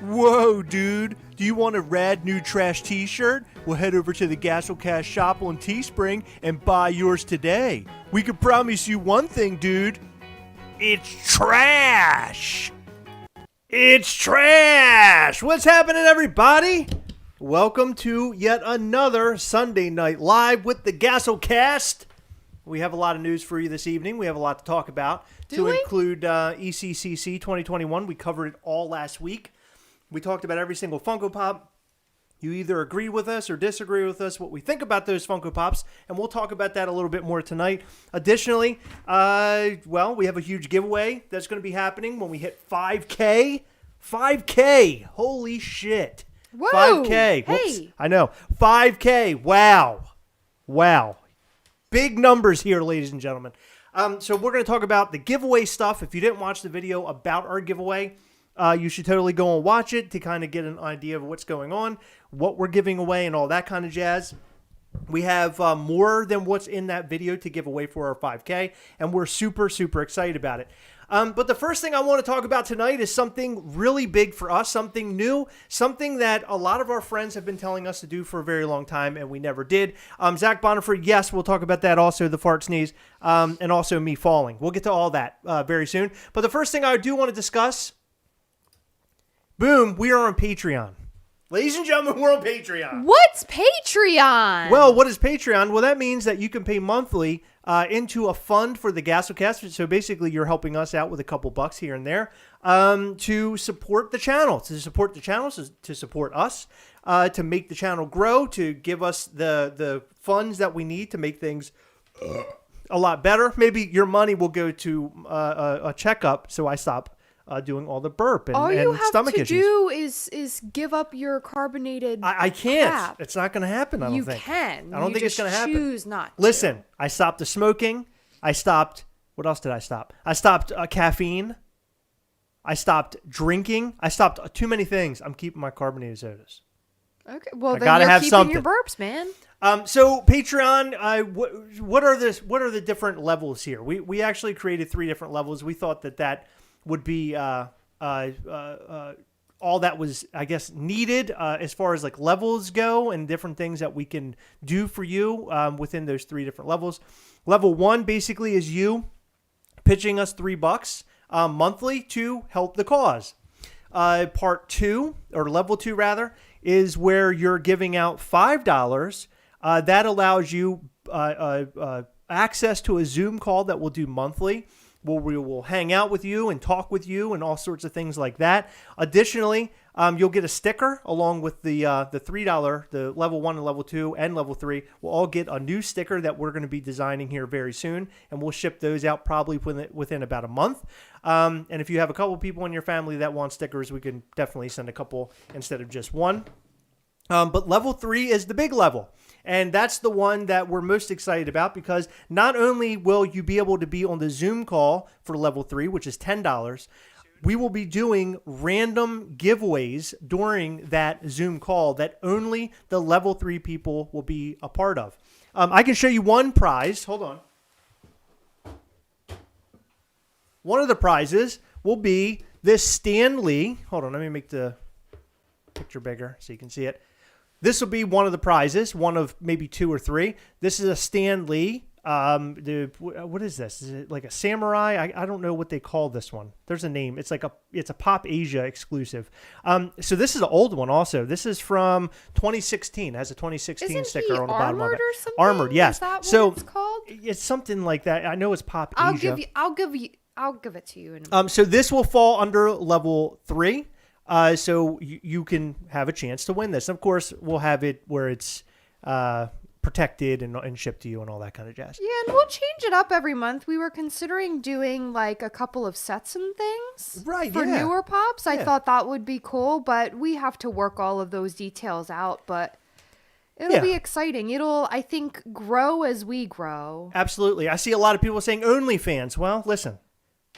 Whoa, dude. Do you want a rad new trash t-shirt? Well, head over to the Gastlecast shop on Teespring and buy yours today. We can promise you one thing, dude. It's trash. It's trash. What's happening, everybody? Welcome to yet another Sunday Night Live with the Gastlecast. We have a lot of news for you this evening. We have a lot to talk about. Include Eccc 2021. We covered it all last week. We talked about every single Funko Pop. You either agree with us or disagree with us, what we think about those Funko Pops, and we'll talk about that a little bit more tonight. Additionally, we have a huge giveaway that's going to be happening when we hit 5K. 5K! Holy shit. Whoa! 5K. Whoops. Hey! I know. 5K. Wow. Big numbers here, ladies and gentlemen. So we're going to talk about the giveaway stuff. If you didn't watch the video about our giveaway, you should totally go and watch it to kind of get an idea of what's going on, what we're giving away, and all that kind of jazz. We have more than what's in that video to give away for our 5K, and we're super, super excited about it. But the first thing I want to talk about tonight is something really big for us, something new, something that a lot of our friends have been telling us to do for a very long time, and we never did. Zach Boniford, yes, we'll talk about that also, the fart sneeze, and also me falling. We'll get to all that very soon. But the first thing I do want to discuss, boom, we are on Patreon. Ladies and gentlemen, we're on Patreon. What's Patreon? Well, what is Patreon? Well, that means that you can pay monthly into a fund for the Gastlecast. So basically, you're helping us out with a couple bucks here and there to support the channel, to support us, to make the channel grow, to give us the funds that we need to make things a lot better. Maybe your money will go to a checkup, so I stop doing all the burp and stomach issues. All you have to do is give up your carbonated I can't. crap. It's not going to happen, I don't think. You can. I don't think it's going to happen. Choose not to. Listen, I stopped the smoking. I stopped... What else did I stop? I stopped caffeine. I stopped drinking. I stopped too many things. I'm keeping my carbonated sodas. Okay, well, I then gotta you're have keeping something. your burps, man. So Patreon, what are the different levels here? We actually created 3 different levels. We thought that would be all that was, I guess, needed as far as like levels go and different things that we can do for you within those 3 different levels. Level 1 basically is you pitching us $3 monthly to help the cause. Part 2, or level 2 rather, is where you're giving out $5. That allows you access to a Zoom call that we'll do monthly, where we will hang out with you and talk with you and all sorts of things like that. Additionally, you'll get a sticker along with the $3, the level 1 and level 2 and level 3. We'll all get a new sticker that we're going to be designing here very soon, and we'll ship those out probably within about a month. And if you have a couple people in your family that want stickers, we can definitely send a couple instead of just one. But level 3 is the big level. And that's the one that we're most excited about because not only will you be able to be on the Zoom call for level 3, which is $10, we will be doing random giveaways during that Zoom call that only the level 3 people will be a part of. I can show you one prize. Hold on. One of the prizes will be this Stan Lee. Hold on, let me make the picture bigger so you can see it. This will be one of the prizes, one of maybe 2 or 3. This is a Stan Lee. What is this? Is it like a samurai? I don't know what they call this one. There's a name. It's a Pop Asia exclusive. So this is an old one also. This is from 2016. It has a 2016 sticker on the bottom of it. Or something? Armored, yes. Is that what so it's called? It's something like that. I know it's Pop Asia. I'll give it to you in a minute. So this will fall under level 3. So you can have a chance to win this. Of course, we'll have it where it's protected and shipped to you and all that kind of jazz. Yeah, and we'll change it up every month. We were considering doing like a couple of sets and things for newer pops. I thought that would be cool, but we have to work all of those details out. But it'll be exciting. It'll, I think, grow as we grow. Absolutely. I see a lot of people saying OnlyFans. Well, listen.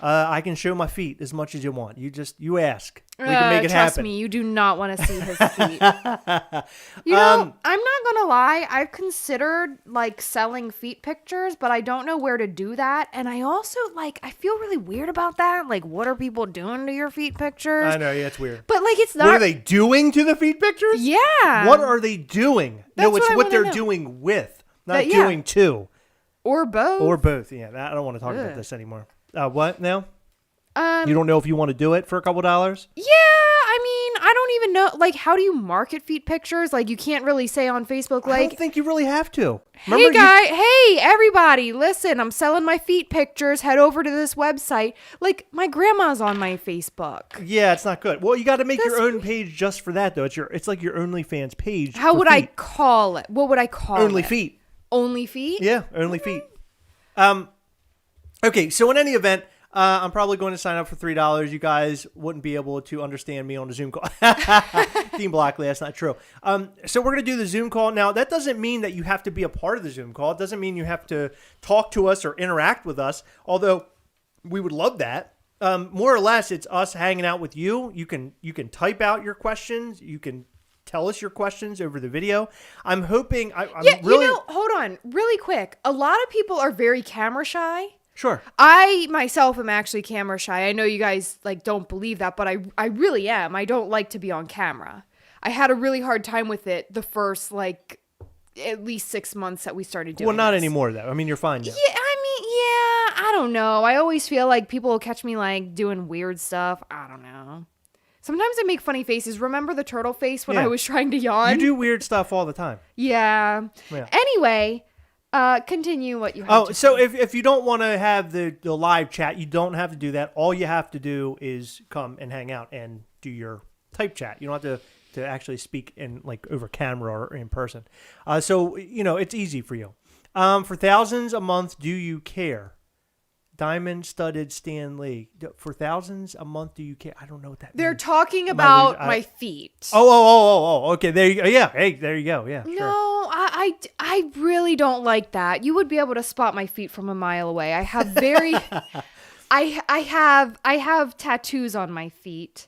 I can show my feet as much as you want. You ask. We can make it happen. Trust me, you do not want to see his feet. I'm not gonna lie. I've considered like selling feet pictures, but I don't know where to do that. And I also I feel really weird about that. Like, what are people doing to your feet pictures? I know, yeah, it's weird. But it's not. What are they doing to the feet pictures? Yeah. What are they doing? That's no, it's what they're know. doing with, not doing to. Or both. Or both. Yeah, I don't want to talk about this anymore. What now? You don't know if you want to do it for a couple $? Yeah, I mean, I don't even know. How do you market feet pictures? You can't really say on Facebook, I don't think you really have to. Remember, hey, everybody, listen, I'm selling my feet pictures. Head over to this website. My grandma's on my Facebook. Yeah, it's not good. Well, you got to make your own page just for that, though. It's like your OnlyFans page. How would I call it? What would I call it? Only feet. Only feet? Yeah, only feet. Okay, so in any event, I'm probably going to sign up for $3. You guys wouldn't be able to understand me on a Zoom call. Dean Blockley, that's not true. So we're going to do the Zoom call. Now, that doesn't mean that you have to be a part of the Zoom call. It doesn't mean you have to talk to us or interact with us, although we would love that. More or less, it's us hanging out with you. You can type out your questions. You can tell us your questions over the video. I'm hoping... hold on, really quick. A lot of people are very camera shy. Sure. I myself am actually camera shy. I know you guys don't believe that, but I really am. I don't like to be on camera. I had a really hard time with it the first at least 6 months that we started doing. Well, not this. anymore though. I mean, you're fine now. Yeah, I don't know. I always feel like people will catch me doing weird stuff. I don't know. Sometimes I make funny faces. Remember the turtle face when I was trying to yawn? You do weird stuff all the time. Yeah. Anyway, continue what you have to say. So if you don't want to have the live chat, you don't have to do that. All you have to do is come and hang out and do your type chat. You don't have to actually speak in over camera or in person. So it's easy for you. For thousands a month, do you care? Diamond studded Stan Lee. For thousands a month, do you care? I don't know what that means. They're talking about my feet. Oh. Okay, there you go. Yeah, hey, there you go. Yeah, no, sure. I really don't like that. You would be able to spot my feet from a mile away. I have I have tattoos on my feet.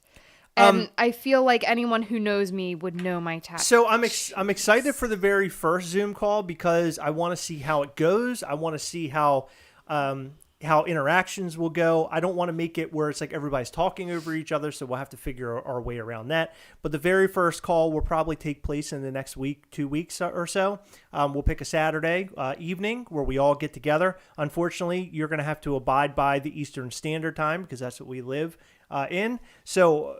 And I feel like anyone who knows me would know my tattoos. So I'm excited for the very first Zoom call because I want to see how it goes. I want to see how interactions will go. I don't want to make it where it's everybody's talking over each other, so we'll have to figure our way around that. But the very first call will probably take place in the next week, 2 weeks or so. We'll pick a Saturday evening where we all get together. Unfortunately, you're going to have to abide by the Eastern Standard Time because that's what we live in. So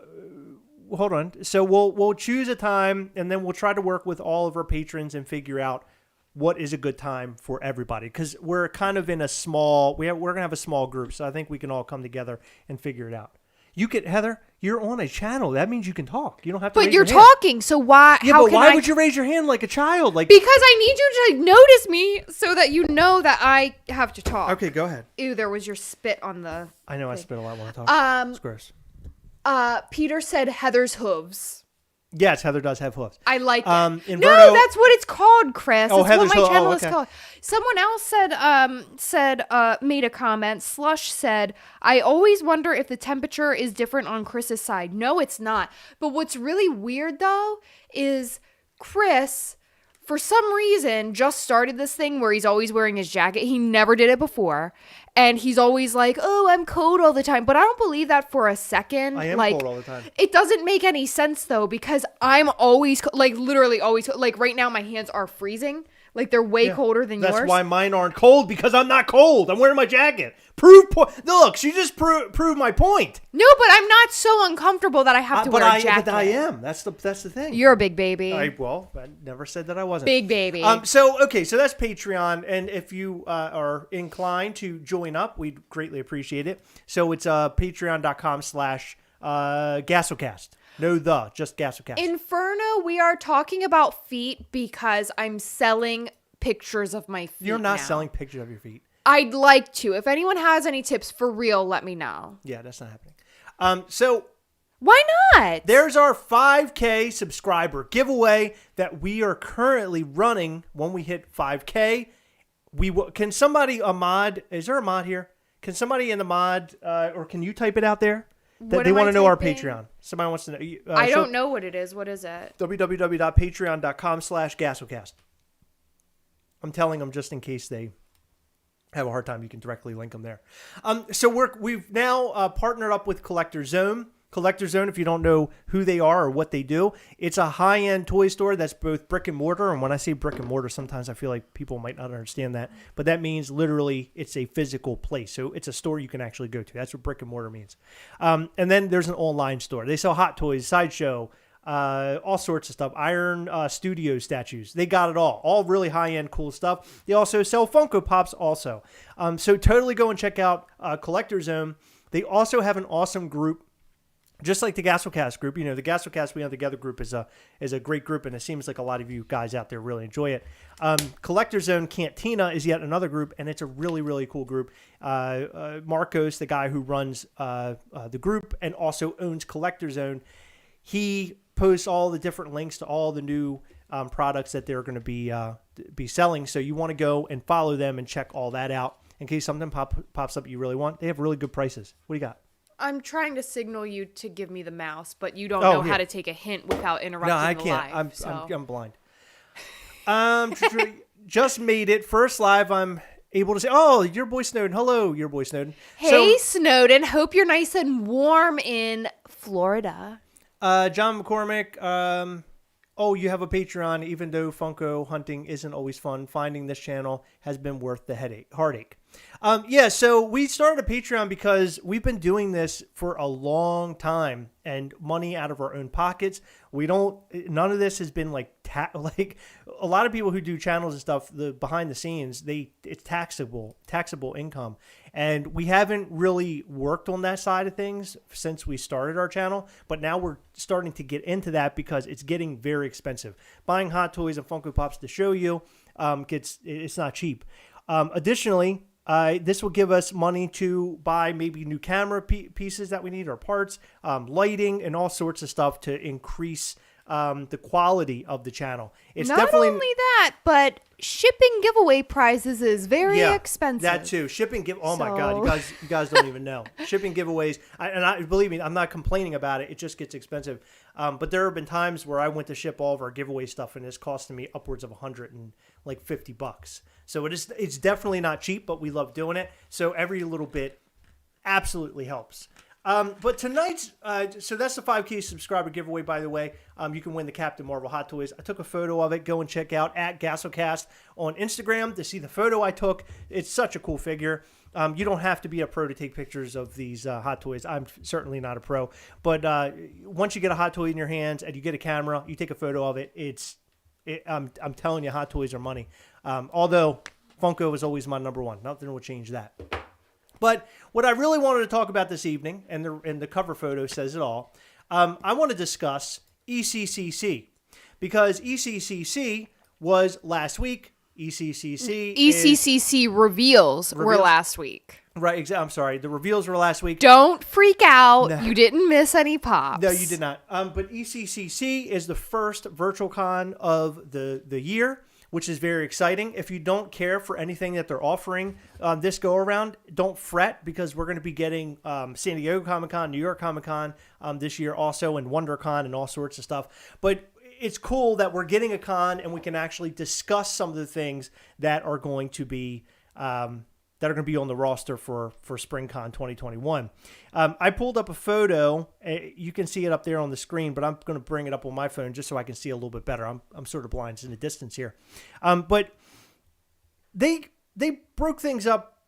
hold on. So we'll choose a time, and then we'll try to work with all of our patrons and figure out what is a good time for everybody, because we're kind of in a small, we're going to have a small group, so I think we can all come together and figure it out. Heather, you're on a channel. That means you can talk. You don't have to raise your hand. But you're talking, so why? Yeah, but why would you raise your hand like a child? Because I need you to notice me so that you know that I have to talk. Okay, go ahead. Ew, there was your spit on the... I know, I spit a lot when I talk. It's gross. Peter said Heather's hooves. Yes, Heather does have hooves. I like it. No, that's what it's called, Chris. Oh, that's what my channel is called. Someone else made a comment. Slush said, I always wonder if the temperature is different on Chris's side. No, it's not. But what's really weird, though, is Chris, for some reason, just started this thing where he's always wearing his jacket. He never did it before. And he's always like, oh, I'm cold all the time. But I don't believe that for a second. I am cold all the time. It doesn't make any sense, though, because I'm always, literally always, right now my hands are freezing. They're way colder than yours. That's why mine aren't cold, because I'm not cold. I'm wearing my jacket. Look, she just proved my point. No, but I'm not so uncomfortable that I have to wear a jacket. But I am. That's the thing. You're a big baby. I never said that I wasn't. Big baby. So that's Patreon, and if you are inclined to join up, we'd greatly appreciate it. So it's patreon.com/Gastlecast. Just Gastlecast. Inferno, we are talking about feet because I'm selling pictures of my feet. You're not selling pictures of your feet. I'd like to. If anyone has any tips for real, let me know. Yeah, that's not happening. So why not? There's our 5K subscriber giveaway that we are currently running. When we hit 5K, can somebody, Ahmad, is there a mod here? Can somebody in the mod, or can you type it out there? What they want to know our typing? Patreon. Somebody wants to know. I don't know what it is. What is it? www.patreon.com/Gastlecast. I'm telling them just in case they have a hard time. You can directly link them there. So we've now partnered up with Collector Zone. Collector Zone, if you don't know who they are or what they do, it's a high-end toy store that's both brick and mortar. And when I say brick and mortar, sometimes I feel like people might not understand that. But that means literally it's a physical place. So it's a store you can actually go to. That's what brick and mortar means. And then there's an online store. They sell Hot Toys, Sideshow, all sorts of stuff. Iron Studio statues. They got it all. All really high-end cool stuff. They also sell Funko Pops also. So totally go and check out Collector Zone. They also have an awesome group. Just like the Gastlecast group, the Gastlecast We Hunt Together group is a great group, and it seems like a lot of you guys out there really enjoy it. Collector Zone Cantina is yet another group, and it's a really, really cool group. Marcos, the guy who runs the group and also owns Collector Zone, he posts all the different links to all the new products that they're going to be selling. So you want to go and follow them and check all that out in case something pops up you really want. They have really good prices. What do you got? I'm trying to signal you to give me the mouse, but you don't know how to take a hint without interrupting the live. No, I can't. I'm blind. Just made it. First live, I'm able to say, oh, your boy Snowden. Hello, your boy Snowden. Hey, Snowden. Hope you're nice and warm in Florida. John McCormick, you have a Patreon. Even though Funko hunting isn't always fun, finding this channel has been worth the heartache. So we started a Patreon because we've been doing this for a long time and money out of our own pockets. None of this has been like a lot of people who do channels and stuff, the behind the scenes, it's taxable income. And we haven't really worked on that side of things since we started our channel, but now we're starting to get into that because it's getting very expensive. Buying Hot Toys and Funko Pops to show you, it's not cheap. Additionally, this will give us money to buy maybe new camera pieces that we need or parts, lighting, and all sorts of stuff to increase the quality of the channel. It's not definitely only that, but shipping giveaway prizes is very expensive. That too. Oh my God, you guys don't even know. Shipping giveaways, believe me, I'm not complaining about it. It just gets expensive. But there have been times where I went to ship all of our giveaway stuff, and it's costing me upwards of $150. So it's definitely not cheap, but we love doing it. So every little bit absolutely helps. But tonight's, so that's the 5K subscriber giveaway, by the way. You can win the Captain Marvel Hot Toys. I took a photo of it. Go and check out at Gastlecast on Instagram to see the photo I took. It's such a cool figure. You don't have to be a pro to take pictures of these Hot Toys. I'm certainly not a pro. But once you get a Hot Toy in your hands and you get a camera, you take a photo of it, I'm telling you, Hot Toys are money. Although Funko is always my number one. Nothing will change that. But what I really wanted to talk about this evening, and the cover photo says it all, I want to discuss Eccc. Because Eccc was last week. Eccc reveals were last week. Right, I'm sorry. The reveals were last week. Don't freak out. No. You didn't miss any pops. No, you did not. But Eccc is the first VIRTUALCON of the year, which is very exciting. If you don't care for anything that they're offering this go-around, don't fret, because we're going to be getting San Diego Comic-Con, New York Comic-Con this year also, and WonderCon and all sorts of stuff. But it's cool that we're getting a con and we can actually discuss some of the things that are going to be on the roster for SpringCon 2021. I pulled up a photo. You can see it up there on the screen, but I'm going to bring it up on my phone just so I can see a little bit better. I'm sort of blind. It's in the distance here. But they broke things up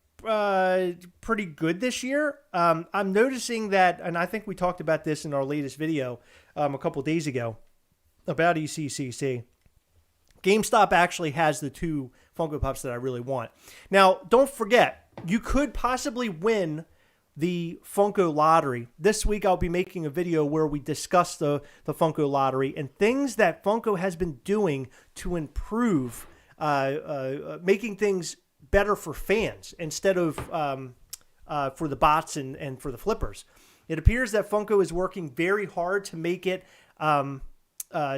pretty good this year. I'm noticing that, and I think we talked about this in our latest video a couple days ago about Eccc. GameStop actually has the two Funko Pops that I really want. Now, don't forget, you could possibly win the Funko lottery. This week, I'll be making a video where we discuss the Funko lottery and things that Funko has been doing to improve, making things better for fans instead of for the bots and for the flippers. It appears that Funko is working very hard to make it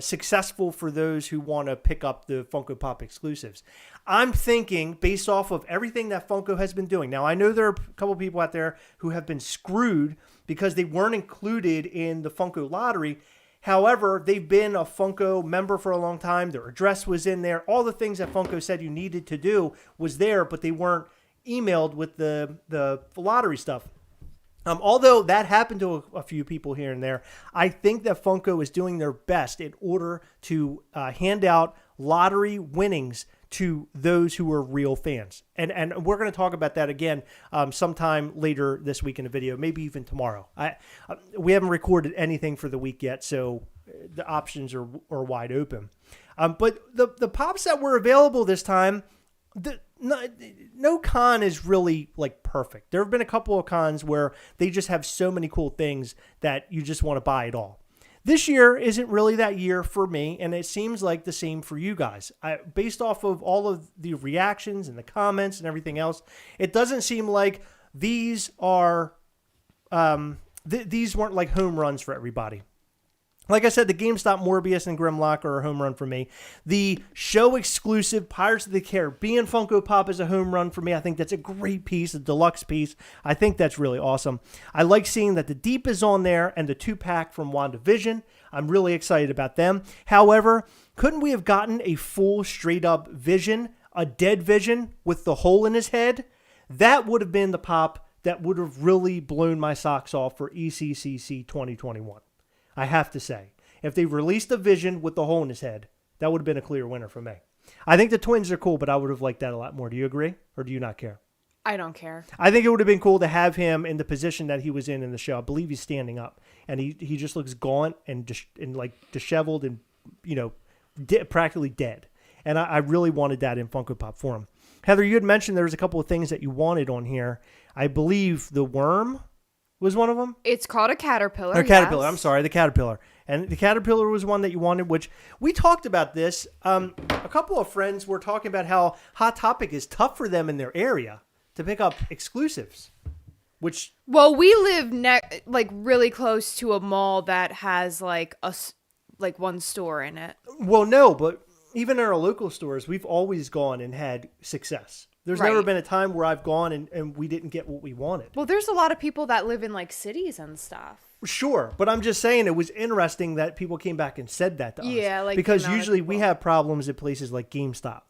successful for those who want to pick up the Funko Pop exclusives. I'm thinking based off of everything that Funko has been doing. Now, I know there are a couple people out there who have been screwed because they weren't included in the Funko lottery. However, they've been a Funko member for a long time. Their address was in there. All the things that Funko said you needed to do was there, but they weren't emailed with the lottery stuff. Although that happened to a few people here and there, I think that Funko is doing their best in order to hand out lottery winnings to those who are real fans. And we're going to talk about that again sometime later this week in a video, maybe even tomorrow. We haven't recorded anything for the week yet, so the options are wide open. But the pops that were available this time, no con is really like perfect. There have been a couple of cons where they just have so many cool things that you just want to buy it all. This year isn't really that year for me, and it seems like the same for you guys. Based off of all of the reactions and the comments and everything else, it doesn't seem like these are these weren't like home runs for everybody. Like I said, the GameStop Morbius and Grimlock are a home run for me. The show exclusive Pirates of the Caribbean Funko Pop is a home run for me. I think that's a great piece, a deluxe piece. I think that's really awesome. I like seeing that the Deep is on there and the 2-pack from WandaVision. I'm really excited about them. However, couldn't we have gotten a full straight up Vision, a dead Vision with the hole in his head? That would have been the pop that would have really blown my socks off for Eccc 2021. I have to say, if they released a Vision with the hole in his head, that would have been a clear winner for me. I think the twins are cool, but I would have liked that a lot more. Do you agree, or do you not care? I don't care. I think it would have been cool to have him in the position that he was in the show. I believe he's standing up, and he just looks gaunt and like disheveled and practically dead. And I really wanted that in Funko Pop form. Heather, you had mentioned there was a couple of things that you wanted on here. I believe the worm was one of them? It's called a caterpillar. Or caterpillar. Yes. I'm sorry, the caterpillar. And the caterpillar was one that you wanted, which we talked about this. A couple of friends were talking about how Hot Topic is tough for them in their area to pick up exclusives. Well, we live really close to a mall that has like one store in it. Well, no, but even in our local stores, we've always gone and had success. There's never been a time where I've gone and we didn't get what we wanted. Well, there's a lot of people that live in like cities and stuff. Sure, but I'm just saying it was interesting that people came back and said that to us. Yeah, because usually we have problems at places like GameStop.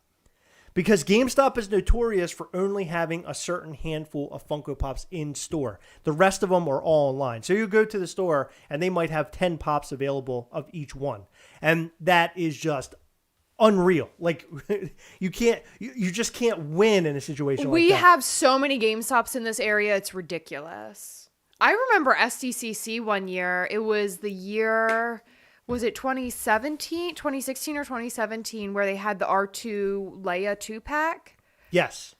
Because GameStop is notorious for only having a certain handful of Funko Pops in store. The rest of them are all online. So you go to the store and they might have 10 Pops available of each one. And that is just unreal. Like you just can't win in a situation like that. We have so many GameStops in this area, it's ridiculous. I remember SDCC one year. It was the year, was it 2016 or 2017, where they had the R2 Leia 2-pack? Yes.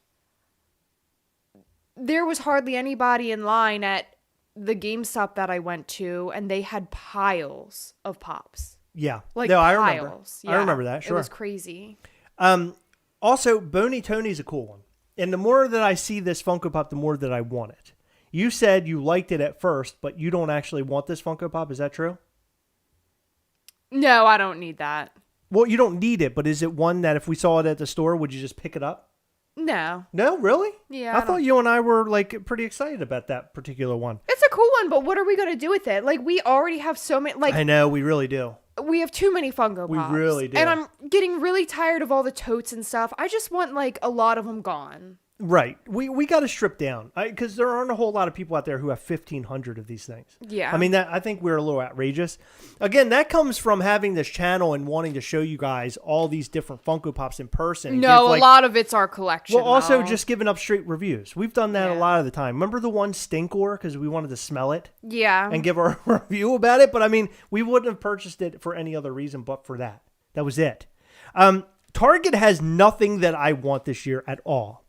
There was hardly anybody in line at the GameStop that I went to, and they had piles of Pops. Yeah. Like no, piles. I remember. Yeah. I remember that. Sure. It was crazy. Also, Boney Tony's a cool one. And the more that I see this Funko Pop, the more that I want it. You said you liked it at first, but you don't actually want this Funko Pop. Is that true? No, I don't need that. Well, you don't need it, but is it one that if we saw it at the store, would you just pick it up? No. No, really? Yeah. I thought you and I were like pretty excited about that particular one. It's a cool one, but what are we going to do with it? Like, we already have so many. Like, I know, we really do. We have too many Funko Pops. We really do. And I'm getting really tired of all the totes and stuff. I just want like a lot of them gone. Right. We got to strip down because there aren't a whole lot of people out there who have 1,500 of these things. Yeah. I mean, I think we're a little outrageous. Again, that comes from having this channel and wanting to show you guys all these different Funko Pops in person. No, a lot of it's our collection. Well, also just giving up straight reviews. We've done that a lot of the time. Remember the one Stinkor because we wanted to smell it? Yeah. And give our review about it. But I mean, we wouldn't have purchased it for any other reason but for that. That was it. Target has nothing that I want this year at all.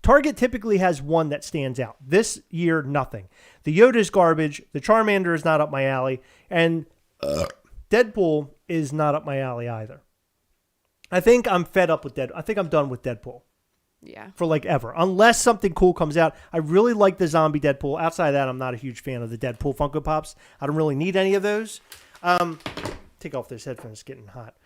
Target typically has one that stands out. This year, nothing. The Yoda's garbage. The Charmander is not up my alley. And Deadpool is not up my alley either. I think I'm fed up with Deadpool. I think I'm done with Deadpool. Yeah. For like ever. Unless something cool comes out. I really like the zombie Deadpool. Outside of that, I'm not a huge fan of the Deadpool Funko Pops. I don't really need any of those. take off those headphones. It's getting hot.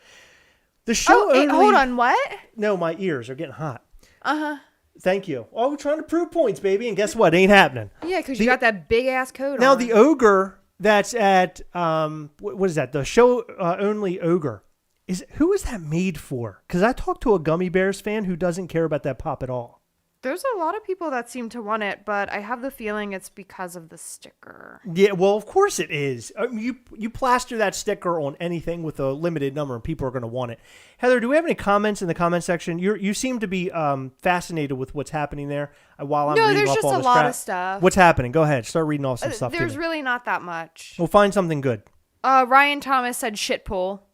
The show hold on, what? No, my ears are getting hot. Uh-huh. Thank you. Oh, we're trying to prove points, baby. And guess what? Ain't happening. Yeah, because you got that big-ass coat on. Now, the ogre that's at, what is that? The show only ogre. Who is that made for? Because I talked to a Gummy Bears fan who doesn't care about that pop at all. There's a lot of people that seem to want it, but I have the feeling it's because of the sticker. Yeah, well, of course it is. You plaster that sticker on anything with a limited number and people are going to want it. Heather, do we have any comments in the comment section? You seem to be fascinated with what's happening there while I'm reading off all this crap. No, there's just a lot of stuff. What's happening? Go ahead. Start reading off some stuff. There's really not that much. We'll find something good. Ryan Thomas said shit pool.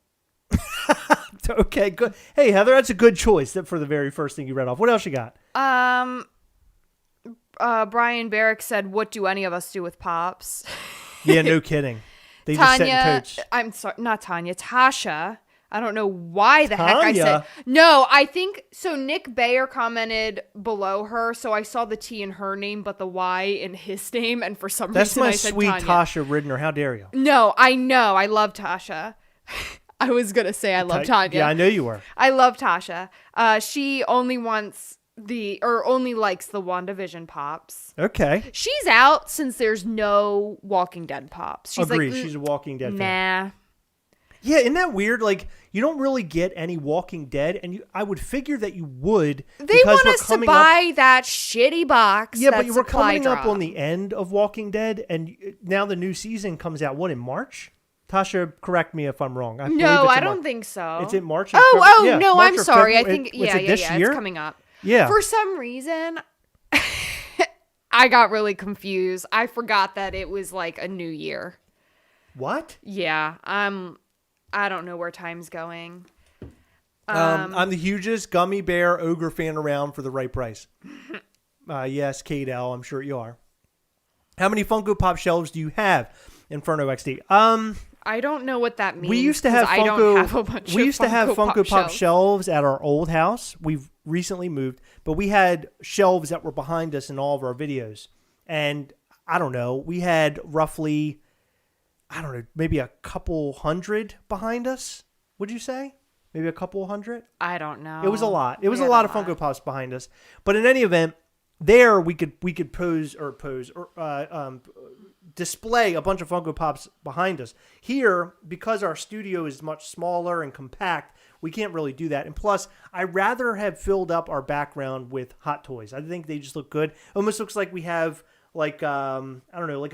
Okay, good. Hey, Heather, that's a good choice for the very first thing you read off. What else you got? Brian Barrick said, "What do any of us do with pops?" Yeah, no kidding. They just sit in totes. I'm sorry, not Tanya. Tasha. I don't know why the heck I said. No, I think so. Nick Bayer commented below her, so I saw the T in her name, but the Y in his name, and for some reason I said Tanya. That's my sweet Tasha Ridner. How dare you? No, I know. I love Tasha. I was gonna say I love Tanya. Yeah, I know you were. I love Tasha. She only likes the WandaVision pops. Okay. She's out since there's no Walking Dead pops. She's Agreed. She's a Walking Dead fan. Nah. Yeah, isn't that weird? Like, you don't really get any Walking Dead, and I would figure that you would. They want us to buy that shitty box. Yeah, but you were coming up on the end of Walking Dead, and now the new season comes out, in March? Tasha, correct me if I'm wrong. I don't think so. It's in March. No, I'm sorry. I think, it's coming up. Yeah. For some reason, I got really confused. I forgot that it was like a new year. What? Yeah. I don't know where time's going. I'm the hugest Gummy Bear ogre fan around for the right price. Yes, Kate L, I'm sure you are. How many Funko Pop shelves do you have, Inferno XD? I don't know what that means. We used to have Funko. I don't have a bunch we used to have Funko Pop shelves. shelves at our old house. We've recently moved, but we had shelves that were behind us in all of our videos. And I don't know, we had roughly, maybe a couple hundred behind us. Would you say? Maybe a couple hundred? I don't know. It was a lot. It was a lot of Funko Pops behind us. But in any event, there we could display a bunch of Funko Pops behind us. Here, because our studio is much smaller and compact, we can't really do that. And plus, I'd rather have filled up our background with Hot Toys. I think they just look good. Almost looks like we have like a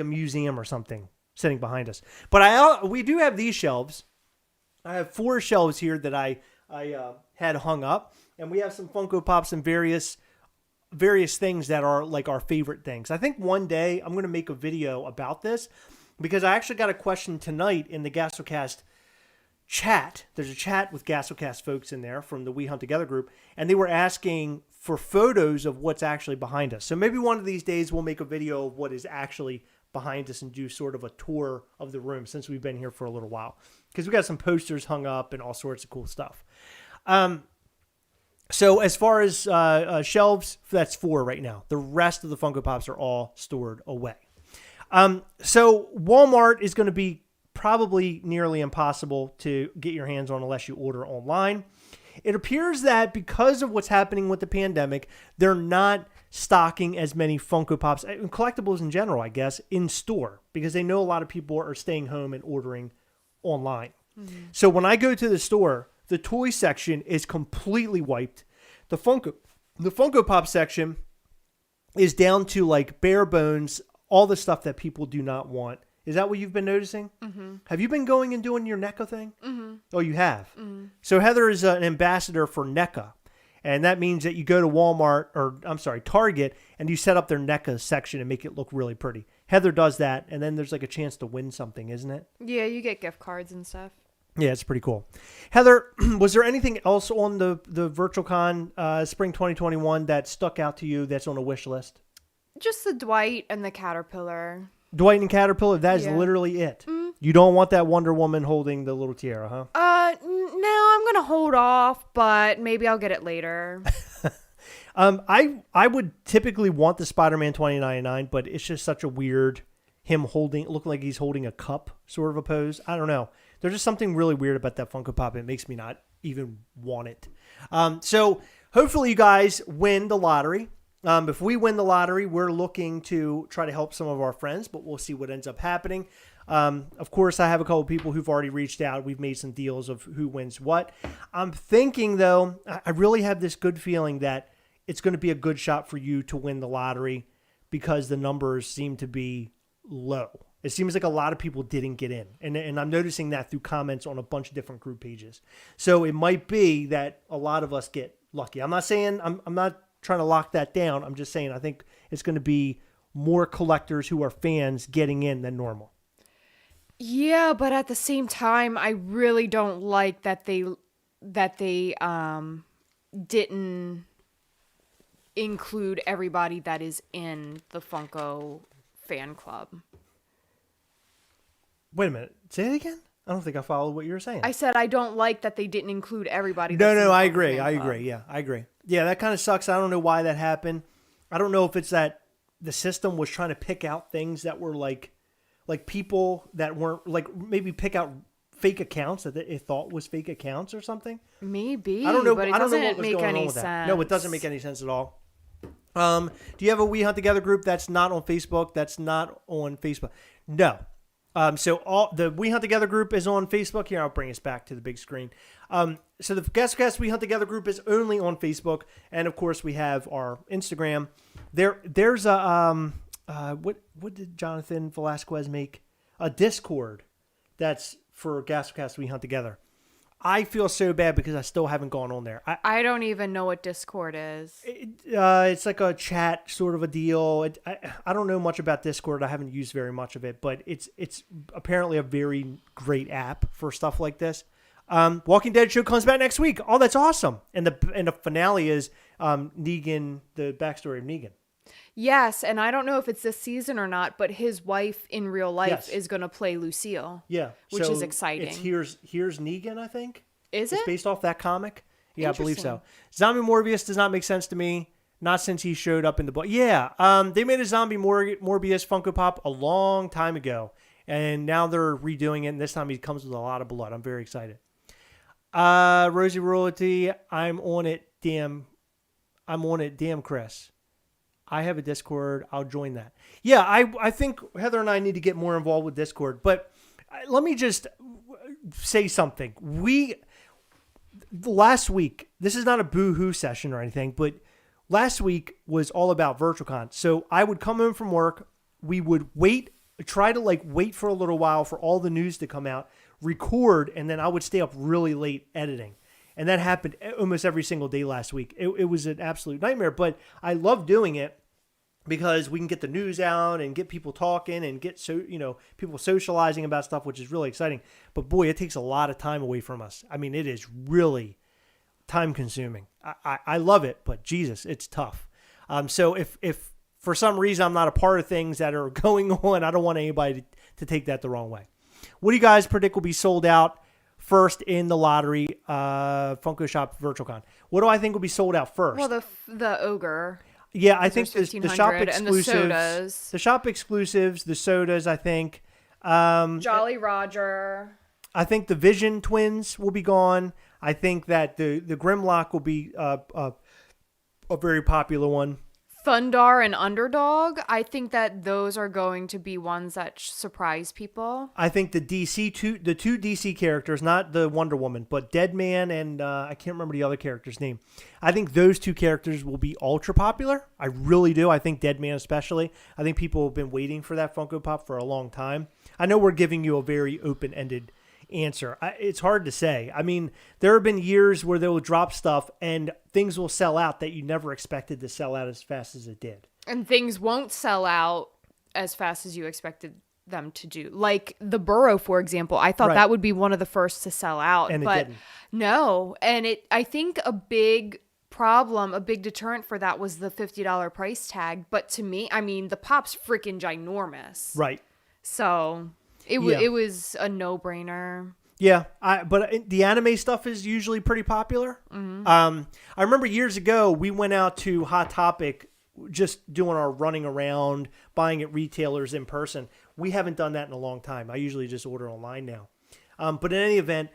museum or something sitting behind us. But we do have these shelves. I have 4 shelves here that I had hung up, and we have some Funko Pops and various things that are like our favorite things. I think one day I'm going to make a video about this because I actually got a question tonight in the Gastlecast chat. There's a chat with Gastlecast folks in there from the We Hunt Together group, and they were asking for photos of what's actually behind us. So maybe one of these days we'll make a video of what is actually behind us and do sort of a tour of the room since we've been here for a little while, because we got some posters hung up and all sorts of cool stuff. So as far as shelves, that's 4 right now. The rest of the Funko Pops are all stored away. So Walmart is going to be probably nearly impossible to get your hands on unless you order online. It appears that because of what's happening with the pandemic, they're not stocking as many Funko Pops and collectibles in general, I guess, in store because they know a lot of people are staying home and ordering online. Mm-hmm. So when I go to the store, the toy section is completely wiped. The Funko Pop section is down to like bare bones, all the stuff that people do not want. Is that what you've been noticing? Mm-hmm. Have you been going and doing your NECA thing? Mm-hmm. Oh, you have? Mm-hmm. So Heather is an ambassador for NECA. And that means that you go to Target, and you set up their NECA section and make it look really pretty. Heather does that, and then there's like a chance to win something, isn't it? Yeah, you get gift cards and stuff. Yeah, it's pretty cool. Heather, was there anything else on the VirtualCon Spring 2021 that stuck out to you that's on a wish list? Just the Dwight and the Caterpillar. Dwight and Caterpillar, that is literally it. Mm. You don't want that Wonder Woman holding the little tiara, huh? No, I'm going to hold off, but maybe I'll get it later. I would typically want the Spider-Man 2099, but it's just such a weird him looking like he's holding a cup sort of a pose. I don't know. There's just something really weird about that Funko Pop. It makes me not even want it. So hopefully you guys win the lottery. If we win the lottery, we're looking to try to help some of our friends, but we'll see what ends up happening. Of course, I have a couple of people who've already reached out. We've made some deals of who wins what. I'm thinking, though, I really have this good feeling that it's going to be a good shot for you to win the lottery because the numbers seem to be low. It seems like a lot of people didn't get in. And I'm noticing that through comments on a bunch of different group pages. So it might be that a lot of us get lucky. I'm not saying, I'm not trying to lock that down. I'm just saying I think it's going to be more collectors who are fans getting in than normal. Yeah, but at the same time, I really don't like that they didn't include everybody that is in the Funko fan club. Wait a minute. Say it again? I don't think I followed what you were saying. I said I don't like that they didn't include everybody. No, I agree. I agree. Yeah, I agree. Yeah, that kind of sucks. I don't know why that happened. I don't know if it's that the system was trying to pick out things that were like people that weren't, like, maybe pick out fake accounts that it thought was fake accounts or something. Maybe. I don't know. But it I don't know what doesn't was make going on any with that. sense. No, it doesn't make any sense at all. Do you have a We Hunt Together group that's not on Facebook? That's not on Facebook. No. So all the We Hunt Together group is on Facebook. Here, I'll bring us back to the big screen. So the Gastlecast We Hunt Together group is only on Facebook, and of course we have our Instagram. There's a what did Jonathan Velasquez make? A Discord that's for Gastlecast We Hunt Together. I feel so bad because I still haven't gone on there. I don't even know what Discord is. It's like a chat sort of a deal. I don't know much about Discord. I haven't used very much of it, but it's apparently a very great app for stuff like this. Walking Dead show comes back next week. Oh, that's awesome! And the finale is Negan, the backstory of Negan. Yes, and I don't know if it's this season or not, but his wife in real life is going to play Lucille. Yeah, which is exciting. It's here's Negan, I think. Is it? It's based off that comic. Yeah, I believe so. Zombie Morbius does not make sense to me. Not since he showed up in the book. Yeah, they made a Zombie Morbius Funko Pop a long time ago, and now they're redoing it. And this time he comes with a lot of blood. I'm very excited. Rosie Royalty, I'm on it. Damn, Chris. I have a Discord. I'll join that. Yeah, I think Heather and I need to get more involved with Discord. But let me just say something. Last week, this is not a boo-hoo session or anything, but last week was all about VirtualCon. So I would come in from work. We would try to wait for a little while for all the news to come out, record, and then I would stay up really late editing. And that happened almost every single day last week. It was an absolute nightmare, but I love doing it because we can get the news out and get people talking and get people socializing about stuff, which is really exciting. But boy, it takes a lot of time away from us. I mean, it is really time consuming. I love it, but Jesus, it's tough. So if for some reason I'm not a part of things that are going on, I don't want anybody to take that the wrong way. What do you guys predict will be sold out first in the lottery, Funko Shop VirtualCon? What do I think will be sold out first? Well, the ogre. Yeah, I think the shop exclusives, the shop exclusives, the sodas. I think Jolly Roger. I think the Vision twins will be gone. I think that the Grimlock will be a very popular one. Thundar and Underdog, I think that those are going to be ones that surprise people. I think the two DC characters, not the Wonder Woman, but Deadman and I can't remember the other character's name. I think those two characters will be ultra popular. I really do. I think Deadman especially. I think people have been waiting for that Funko Pop for a long time. I know we're giving you a very open-ended answer. It's hard to say. I mean, there have been years where they will drop stuff and things will sell out that you never expected to sell out as fast as it did. And things won't sell out as fast as you expected them to do. Like the Burrow, for example. I thought that would be one of the first to sell out. And but it didn't. No. And I think a big problem, a big deterrent for that was the $50 price tag. But to me, I mean, the pop's freaking ginormous. Right. So it was a no-brainer. Yeah, but the anime stuff is usually pretty popular. Mm-hmm. I remember years ago, we went out to Hot Topic just doing our running around, buying at retailers in person. We haven't done that in a long time. I usually just order online now. But in any event,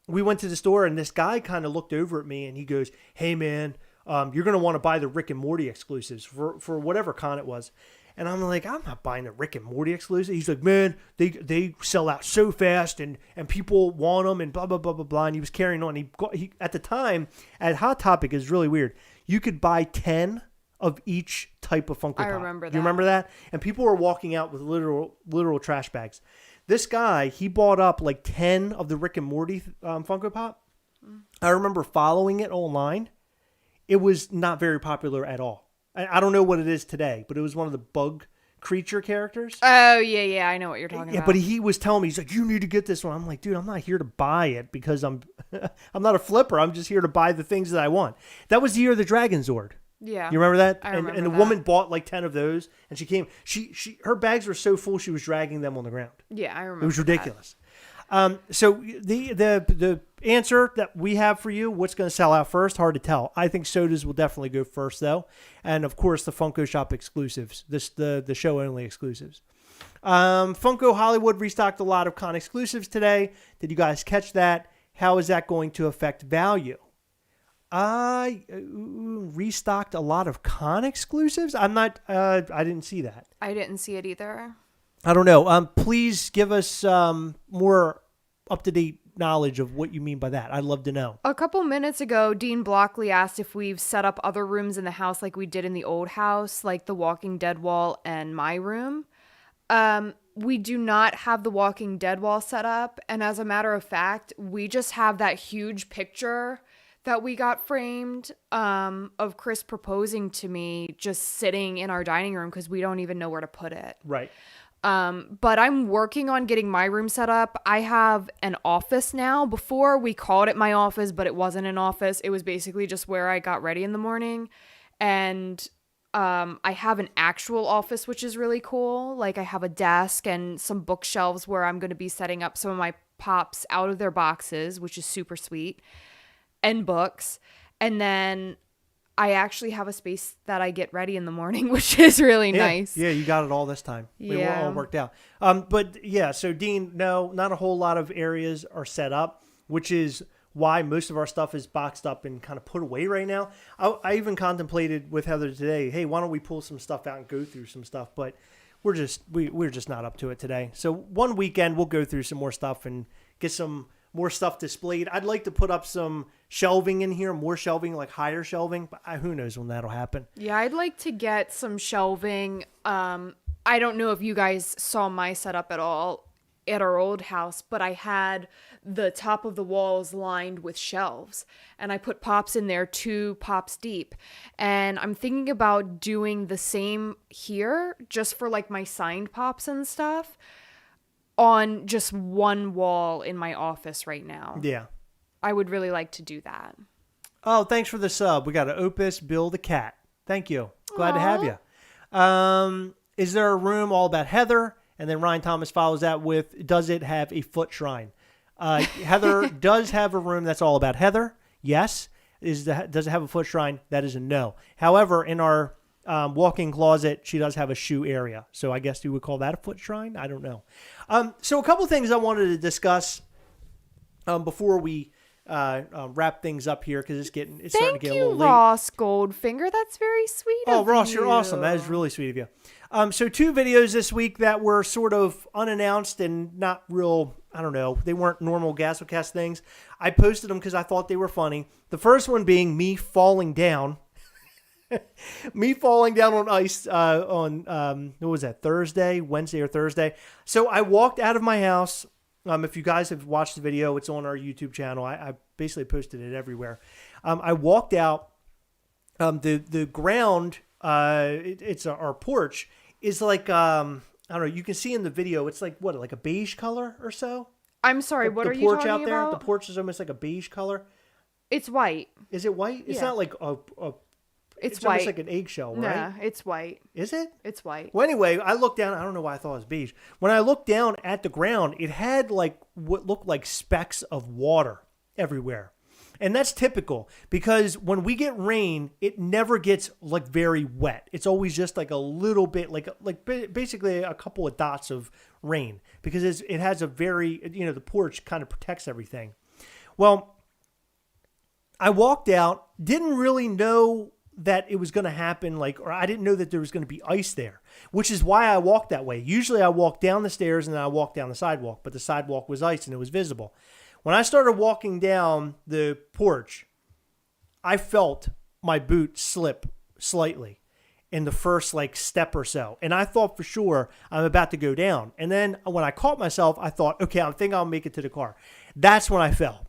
we went to the store and this guy kind of looked over at me and he goes, "Hey man, you're going to want to buy the Rick and Morty exclusives for whatever con it was." And I'm like, "I'm not buying the Rick and Morty exclusive." He's like, "Man, they sell out so fast and people want them and blah, blah, blah, blah, blah." And he was carrying on. He at the time, at Hot Topic, is really weird. You could buy 10 of each type of Funko Pop. I remember that. Do you remember that? And people were walking out with literal trash bags. This guy, he bought up like 10 of the Rick and Morty Funko Pop. I remember following it online. It was not very popular at all. I don't know what it is today, but it was one of the bug creature characters. Oh, yeah, I know what you're talking about. Yeah, but he was telling me, he's like, "You need to get this one." I'm like, "Dude, I'm not here to buy it because I'm not a flipper. I'm just here to buy the things that I want." That was the year of the Dragon Zord. Yeah. You remember that? I remember and the that. woman bought like 10 of those and she came, her bags were so full she was dragging them on the ground. Yeah, I remember. It was ridiculous. So the answer that we have for you, what's going to sell out first, hard to tell. I think sodas will definitely go first though. And of course the Funko Shop exclusives, the show only exclusives. Funko Hollywood restocked a lot of con exclusives today. Did you guys catch that? How is that going to affect value? I restocked a lot of con exclusives. I didn't see that. I didn't see it either. I don't know. Please give us more up-to-date knowledge of what you mean by that. I'd love to know. A couple minutes ago, Dean Blockley asked if we've set up other rooms in the house like we did in the old house, like the Walking Dead wall and my room. We do not have the Walking Dead wall set up. And as a matter of fact, we just have that huge picture that we got framed of Chris proposing to me just sitting in our dining room because we don't even know where to put it. Right. But I'm working on getting my room set up. I have an office now. Before we called it my office, but it wasn't an office. It was basically just where I got ready in the morning. And I have an actual office, which is really cool. Like I have a desk and some bookshelves where I'm going to be setting up some of my pops out of their boxes, which is super sweet, and books. And then I actually have a space that I get ready in the morning, which is really nice. Yeah, you got it all this time. We all worked out. But yeah, so Dean, no, not a whole lot of areas are set up, which is why most of our stuff is boxed up and kind of put away right now. I even contemplated with Heather today, hey, why don't we pull some stuff out and go through some stuff? But we're just not up to it today. So one weekend we'll go through some more stuff and get some more stuff displayed. I'd like to put up some shelving in here, more shelving, like higher shelving, but who knows when that'll happen. Yeah, I'd like to get some shelving. I don't know if you guys saw my setup at all at our old house, but I had the top of the walls lined with shelves and I put pops in there, 2 pops deep. And I'm thinking about doing the same here just for like my signed pops and stuff on just one wall in my office right now. Yeah. I would really like to do that. Oh, thanks for the sub. We got an Opus Bill the Cat. Thank you. Glad to have you. Is there a room all about Heather? And then Ryan Thomas follows that with, does it have a foot shrine? Heather does have a room that's all about Heather. Yes. Does it have a foot shrine? That is a no. However, in our walk-in closet, she does have a shoe area. So I guess you would call that a foot shrine? I don't know. So a couple things I wanted to discuss before we wrap things up here because it's starting to get a little late. Ross Goldfinger. That's very sweet of you. Ross, you're awesome. That is really sweet of you. So 2 videos this week that were sort of unannounced and not real, I don't know, they weren't normal Gastlecast things. I posted them because I thought they were funny. The first one being me falling down. Me falling down on ice on, what was that, Wednesday or Thursday. So I walked out of my house. If you guys have watched the video, it's on our YouTube channel. I basically posted it everywhere. I walked out. The ground, it's our porch, is like, I don't know, you can see in the video, it's like, what, like a beige color or so? I'm sorry, what are you talking out there, about? the porch is almost like a beige color. It's white. Is it white? It's not like it's white. almost like an eggshell, right? Yeah, it's white. Is it? It's white. Well, anyway, I looked down. I don't know why I thought it was beige. When I looked down at the ground, it had like what looked like specks of water everywhere. And that's typical because when we get rain, it never gets like very wet. It's always just like a little bit, like basically a couple of dots of rain because it has a very, the porch kind of protects everything. Well, I walked out, didn't really know that it was going to happen, or I didn't know that there was going to be ice there, which is why I walked that way. Usually I walk down the stairs and then I walk down the sidewalk, but the sidewalk was ice and it was visible. When I started walking down the porch, I felt my boot slip slightly in the first step or so. And I thought for sure I'm about to go down. And then when I caught myself, I thought, okay, I think I'll make it to the car. That's when I fell.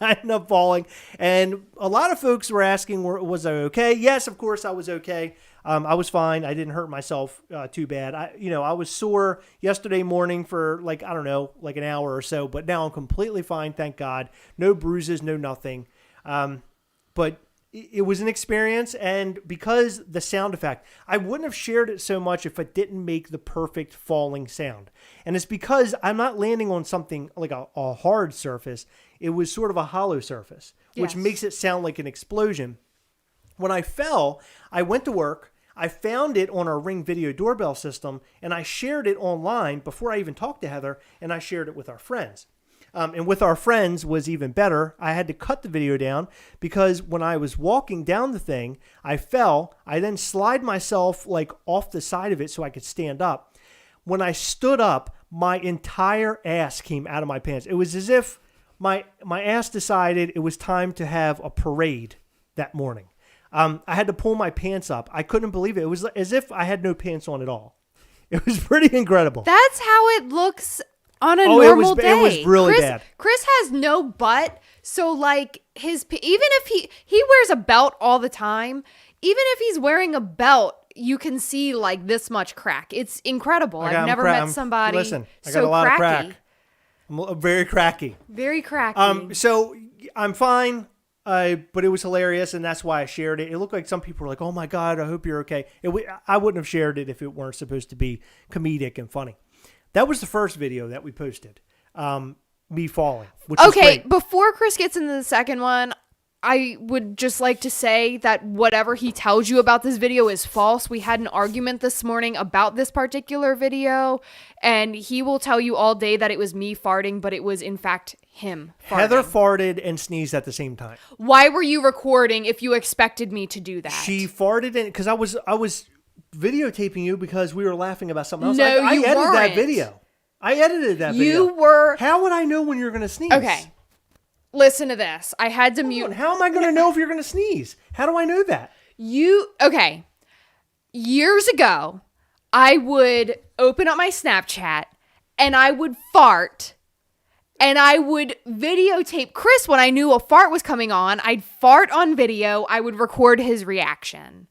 I ended up falling. And a lot of folks were asking, was I okay? Yes, of course I was okay. I was fine. I didn't hurt myself too bad. I was sore yesterday morning for an hour or so, but now I'm completely fine. Thank God. No bruises, no nothing. But it was an experience, and because the sound effect, I wouldn't have shared it so much if it didn't make the perfect falling sound. And it's because I'm not landing on something like a hard surface. It was sort of a hollow surface, which makes it sound like an explosion. When I fell, I went to work. I found it on our Ring video doorbell system, and I shared it online before I even talked to Heather, and I shared it with our friends. And with our friends was even better. I had to cut the video down because when I was walking down the thing, I fell. I then slid myself off the side of it so I could stand up. When I stood up, my entire ass came out of my pants. It was as if my ass decided it was time to have a parade that morning. I had to pull my pants up. I couldn't believe it. It was as if I had no pants on at all. It was pretty incredible. That's how it looks on a normal day. It was really bad. Chris has no butt, so even if he wears a belt all the time, even if he's wearing a belt, you can see this much crack. It's incredible. I've never met somebody Listen, I got so a lot cracky. of crack. I'm very cracky. Very cracky. So I'm fine. But it was hilarious, and that's why I shared it. It looked like some people were like, "Oh my God, I hope you're okay." I wouldn't have shared it if it weren't supposed to be comedic and funny. That was the first video that we posted, me falling. Which was great. Before Chris gets into the second one, I would just like to say that whatever he tells you about this video is false. We had an argument this morning about this particular video, and he will tell you all day that it was me farting, but it was in fact him farting. Heather farted and sneezed at the same time. Why were you recording if you expected me to do that? She farted because I was videotaping you because we were laughing about something else. No, I you edited weren't. that video. I edited that video. You were. How would I know when you're going to sneeze? Okay. Listen to this. I had to mute. How am I going to know if you're going to sneeze? How do I know that? Okay. Years ago, I would open up my Snapchat and I would fart and I would videotape Chris when I knew a fart was coming on. I'd fart on video. I would record his reaction.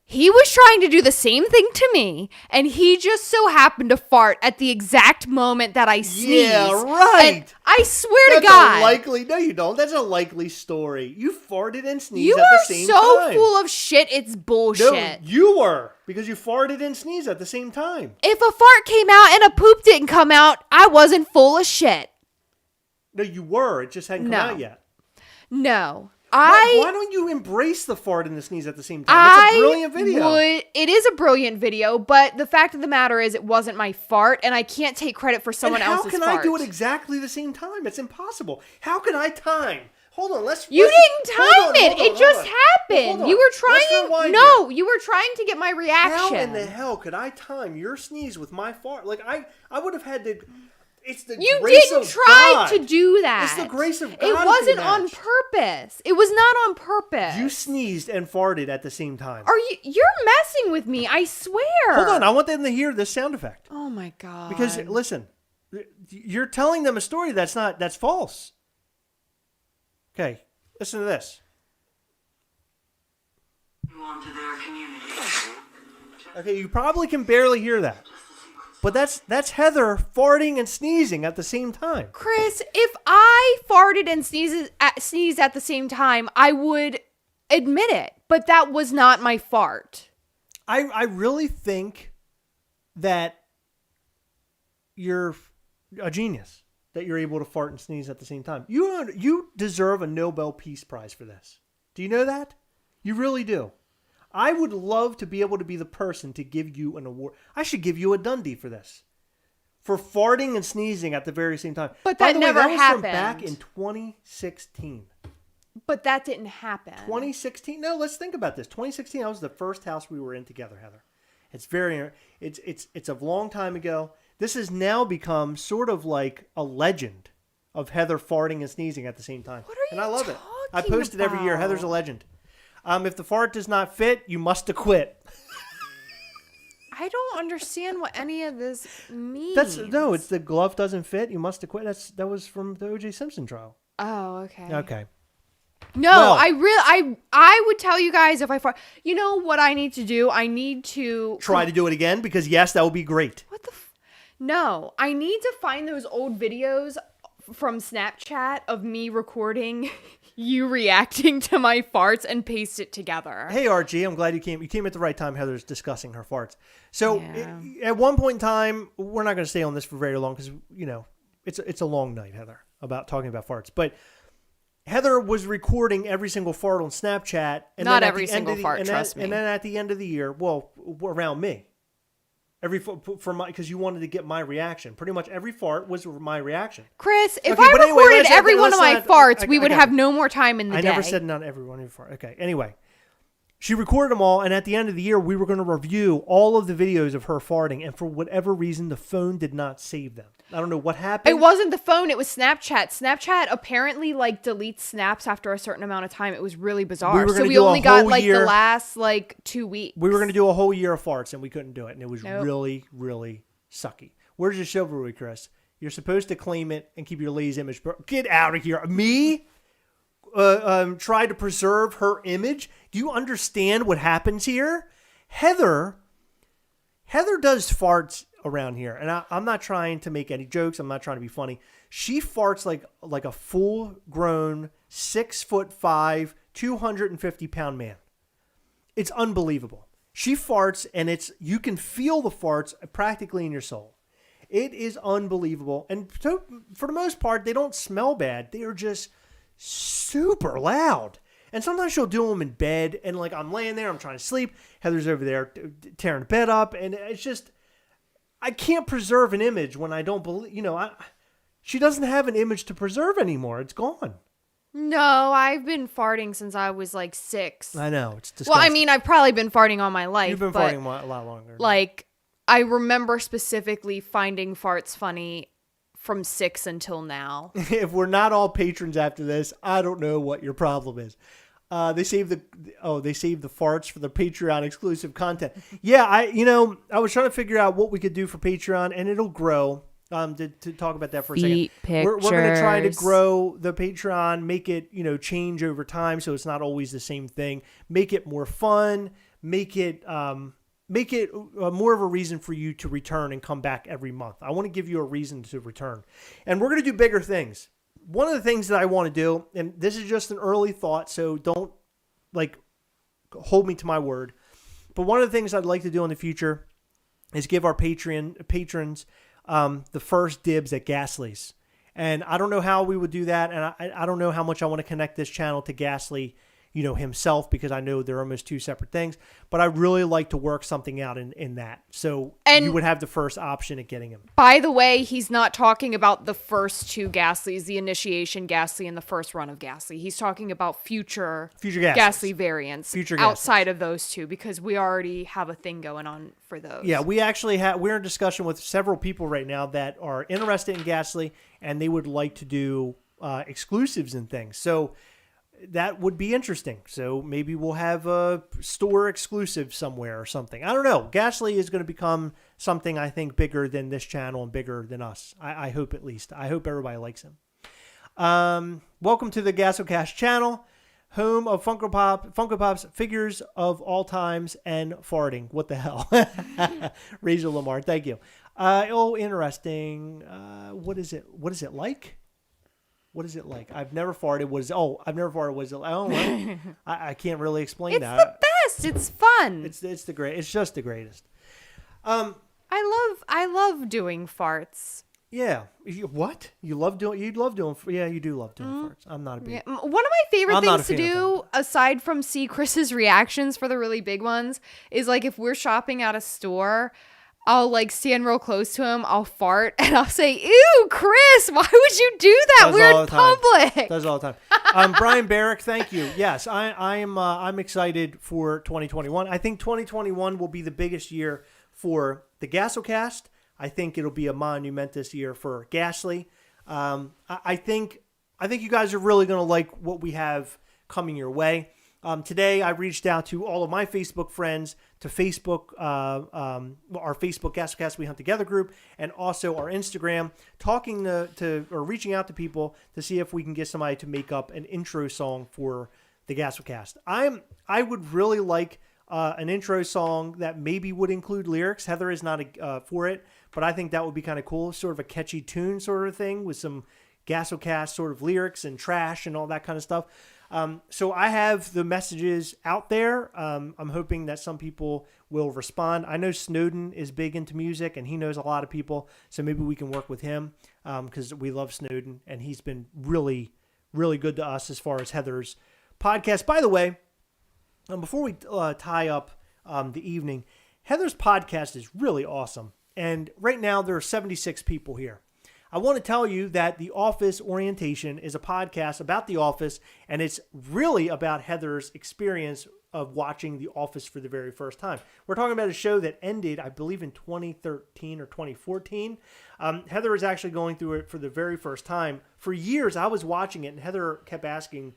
He was trying to do the same thing to me, and he just so happened to fart at the exact moment that I sneezed. Yeah, right. And I swear to God. No, you don't. That's a likely story. You farted and sneezed you at the same time. You are so full of shit, it's bullshit. No, you were, because you farted and sneezed at the same time. If a fart came out and a poop didn't come out, I wasn't full of shit. No, you were. It just hadn't come out yet. No. Why don't you embrace the fart and the sneeze at the same time? It's a brilliant video. It is a brilliant video, but the fact of the matter is it wasn't my fart, and I can't take credit for someone else's fart. How can I do it exactly the same time? It's impossible. How can I time? Hold on, You didn't time it. It just happened. You were trying. No, you were trying to get my reaction. How in the hell could I time your sneeze with my fart? I would have had to. It's the you grace didn't of try God. to do that. It's the grace of God. It wasn't on purpose. It was not on purpose. You sneezed and farted at the same time. You're messing with me, I swear. Hold on, I want them to hear this sound effect. Oh my God. Because listen, you're telling them a story that's false. Okay, listen to this. Okay, you probably can barely hear that. But that's Heather farting and sneezing at the same time. Chris, if I farted and sneezed at the same time, I would admit it. But that was not my fart. I really think that you're a genius. that you're able to fart and sneeze at the same time. You deserve a Nobel Peace Prize for this. Do you know that? You really do. I would love to be able to be the person to give you an award. I should give you a Dundie for this. For farting and sneezing at the very same time. But that never happened. That was from back in 2016. But that didn't happen. 2016? No, let's think about this. 2016, that was the first house we were in together, Heather. It's a long time ago. This has now become sort of like a legend of Heather farting and sneezing at the same time. What are you And I love it. I talking post it every year. Heather's a legend. If the fart does not fit, you must acquit. I don't understand what any of this means. It's the glove doesn't fit, you must acquit. That was from the O.J. Simpson trial. Oh, okay. Okay. No, well, I would tell you guys if I fart. You know what I need to do? I need to try to do it again because yes, that would be great. What the? No, I need to find those old videos from Snapchat of me recording you reacting to my farts and paste it together. Hey, Archie, I'm glad you came. You came at the right time. Heather's discussing her farts. So at one point in time, we're not going to stay on this for very long because, it's a long night, Heather, about talking about farts. But Heather was recording every single fart on Snapchat. And not every single fart, trust me. And then at the end of the year, around me. Because you wanted to get my reaction. Pretty much every fart was my reaction. Chris, if I recorded every one of my farts, we would have no more time in the day. I never said not every one of your farts. Okay, anyway. She recorded them all, and at the end of the year, we were going to review all of the videos of her farting, and for whatever reason, the phone did not save them. I don't know what happened. It wasn't the phone, it was Snapchat. Snapchat apparently deletes snaps after a certain amount of time. It was really bizarre. We only got the last 2 weeks. We were going to do a whole year of farts, and we couldn't do it, and it was really, really sucky. Where's your chivalry, Chris? You're supposed to claim it and keep your lady's image. Get out of here. Me? Try to preserve her image. Do you understand what happens here? Heather does farts around here, and I'm not trying to make any jokes. I'm not trying to be funny. She farts like a full-grown 6'5", 250-pound man. It's unbelievable. She farts, and you can feel the farts practically in your soul. It is unbelievable, and so, for the most part, they don't smell bad. They are just super loud. And sometimes she'll do them in bed, and I'm laying there, I'm trying to sleep. Heather's over there tearing the bed up, and it's just, I can't preserve an image when I don't believe, she doesn't have an image to preserve anymore. It's gone. No, I've been farting since I was 6. I know, it's disgusting. Well, I mean, I've probably been farting all my life. You've been farting a lot longer. I remember specifically finding farts funny from 6 until now. If we're not all patrons after this, I don't know what your problem is. They saved the farts for the Patreon exclusive content. Yeah, I was trying to figure out what we could do for Patreon, and it'll grow. To talk about that for a second. We're going to try to grow the Patreon, make it, change over time so it's not always the same thing. Make it more fun, make it more of a reason for you to return and come back every month. I want to give you a reason to return. And we're going to do bigger things. One of the things that I want to do, and this is just an early thought, so don't hold me to my word. But one of the things I'd like to do in the future is give our patrons the first dibs at Gastly's. And I don't know how we would do that, and I don't know how much I want to connect this channel to Gastly, himself, because I know they're almost two separate things. But I really like to work something out in that. So you would have the first option at getting him. By the way, he's not talking about the first two Gastlys, the initiation Gastly and the first run of Gastly. He's talking about future Gastly variants outside of those two, because we already have a thing going on for those. Yeah, we're in discussion with several people right now that are interested in Gastly, and they would like to do exclusives and things. So that would be interesting. So maybe we'll have a store exclusive somewhere or something. I don't know. Gastly is going to become something, I think, bigger than this channel and bigger than us. I hope, at least. I hope everybody likes him. Welcome to the Gastlecast channel, home of Funko Pop's figures of all times and farting. What the hell? Razor Lamar, thank you. Interesting. What is it like? What is it like? I've never farted. I've never farted. Was it? Oh, I can't really explain that. It's the best. It's fun. It's the great. It's just the greatest. I love doing farts. Yeah. What? You love doing? You love doing? Yeah, you do love doing farts. I'm not a big. Yeah. One of my favorite things to do, aside from see Chris's reactions for the really big ones, is like if we're shopping at a store, I'll like stand real close to him, I'll fart, and I'll say, "Ew, Chris, why would you do that? We're in public." Does all the time. Brian Barrick, thank you. Yes, I'm excited for 2021. I think 2021 will be the biggest year for the Gastlecast. I think it'll be a monumentous year for Gastly. I think you guys are really going to like what we have coming your way. Today, I reached out to all of my Facebook friends, to Facebook, our Facebook Gastlecast We Hunt Together group, and also our Instagram, talking or reaching out to people to see if we can get somebody to make up an intro song for the Gastlecast. I would really like an intro song that maybe would include lyrics. Heather is not for it, but I think that would be kind of cool, sort of a catchy tune sort of thing with some Gastlecast sort of lyrics and trash and all that kind of stuff. So I have the messages out there. I'm hoping that some people will respond. I know Snowden is big into music and he knows a lot of people, so maybe we can work with him because we love Snowden and he's been really, really good to us as far as Heather's podcast. By the way, before we tie up the evening, Heather's podcast is really awesome. And right now there are 76 people here. I want to tell you that The Office Orientation is a podcast about The Office, and it's really about Heather's experience of watching The Office for the very first time. We're talking about a show that ended, I believe, in 2013 or 2014. Heather is actually going through it for the very first time. For years, I was watching it, and Heather kept asking,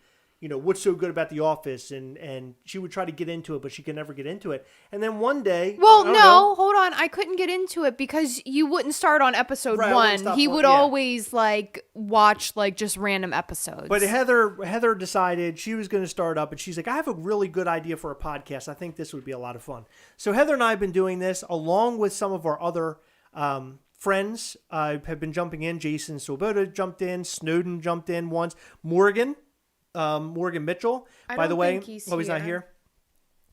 what's so good about The Office? And she would try to get into it, but she could never get into it. And then one day... Well, no, hold on. I couldn't get into it because you wouldn't start on episode 1. He would always, watch, just random episodes. But Heather decided she was going to start up, and she's like, I have a really good idea for a podcast. I think this would be a lot of fun. So Heather and I have been doing this along with some of our other friends have been jumping in. Jason Swoboda jumped in. Snowden jumped in once. Morgan Mitchell, by the way. He's not here.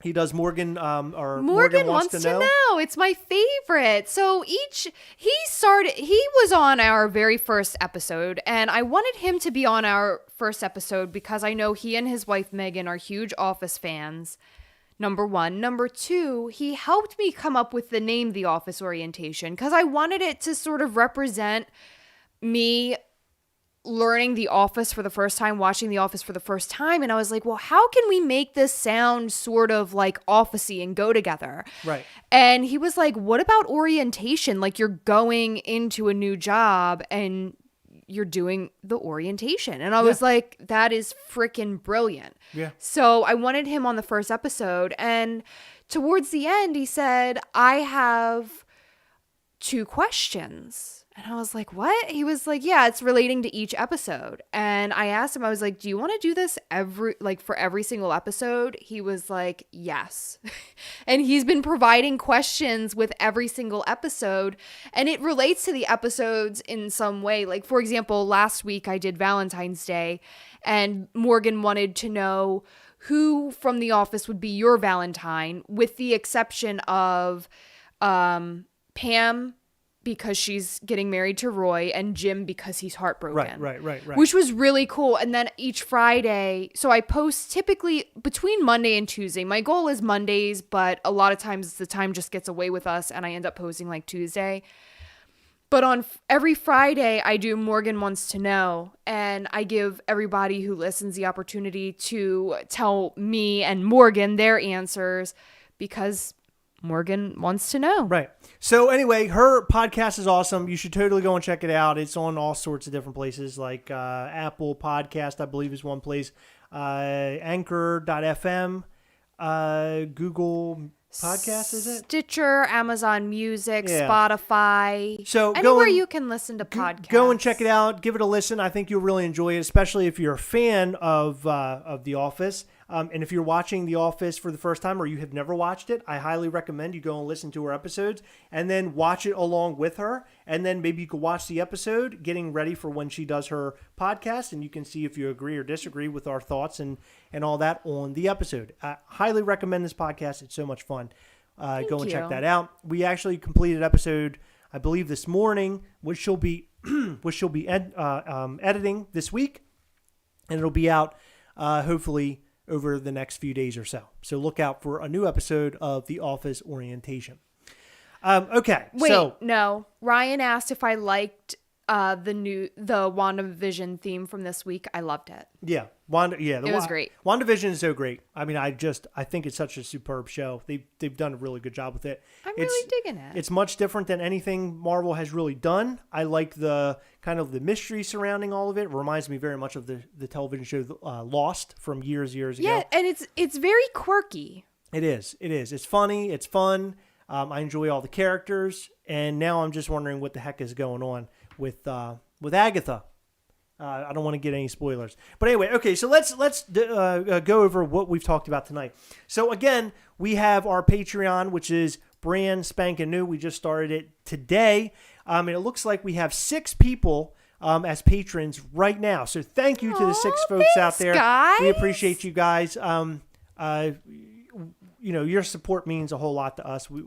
He does Morgan wants to know. It's my favorite. So he was on our very first episode, and I wanted him to be on our first episode because I know he and his wife Megan are huge Office fans. Number one. Number two, he helped me come up with the name The Office Orientation because I wanted it to sort of represent me learning The Office for the first time, watching The Office for the first time. And I was like, well, how can we make this sound sort of like Office-y and go together? Right. And he was like, what about orientation? Like you're going into a new job and you're doing the orientation. And I was like, that is freaking brilliant. Yeah. So I wanted him on the first episode. And towards the end, he said, I have 2 questions. And I was like, what? He was like, yeah, it's relating to each episode. And I asked him, I was like, do you want to do this for every single episode? He was like, yes. And he's been providing questions with every single episode. And it relates to the episodes in some way. Like, for example, last week I did Valentine's Day and Morgan wanted to know who from The Office would be your Valentine, with the exception of Pam, because she's getting married to Roy, and Jim because he's heartbroken. Right. Which was really cool. And then each Friday, so I post typically between Monday and Tuesday. My goal is Mondays, but a lot of times the time just gets away with us and I end up posting Tuesday. But on every Friday, I do Morgan Wants to Know, and I give everybody who listens the opportunity to tell me and Morgan their answers because Morgan wants to know. Right. So anyway, her podcast is awesome. You should totally go and check it out. It's on all sorts of different places, like Apple Podcast, I believe, is one place. Anchor.fm, Google Podcast, is it? Stitcher, Amazon Music, Spotify. So anywhere you can listen to podcasts. Go and check it out. Give it a listen. I think you'll really enjoy it, especially if you're a fan of The Office. And if you're watching The Office for the first time or you have never watched it, I highly recommend you go and listen to her episodes and then watch it along with her. And then maybe you could watch the episode getting ready for when she does her podcast, and you can see if you agree or disagree with our thoughts and all that on the episode. I highly recommend this podcast. It's so much fun. Go and check that out. We actually completed episode, I believe, this morning, which she'll be which she'll be editing this week, and it'll be out hopefully over the next few days or so. So look out for a new episode of The Office Orientation. Okay. Wait, no. Ryan asked if I liked the WandaVision theme from this week. I loved it. Yeah. It was great. WandaVision is so great. I mean, I think it's such a superb show. They've done a really good job with it. I'm really digging it. It's much different than anything Marvel has really done. I like the kind of the mystery surrounding all of it. It reminds me very much of the television show Lost from years ago. Yeah, and it's very quirky. It is. It's funny. It's fun. I enjoy all the characters, and now I'm just wondering what the heck is going on with Agatha. I don't want to get any spoilers, but anyway, okay. So let's go over what we've talked about tonight. So again, we have our Patreon, which is brand spanking new. We just started it today, and it looks like we have 6 people as patrons right now. So thank you to the 6 folks out there. Guys. We appreciate you guys. Your support means a whole lot to us. We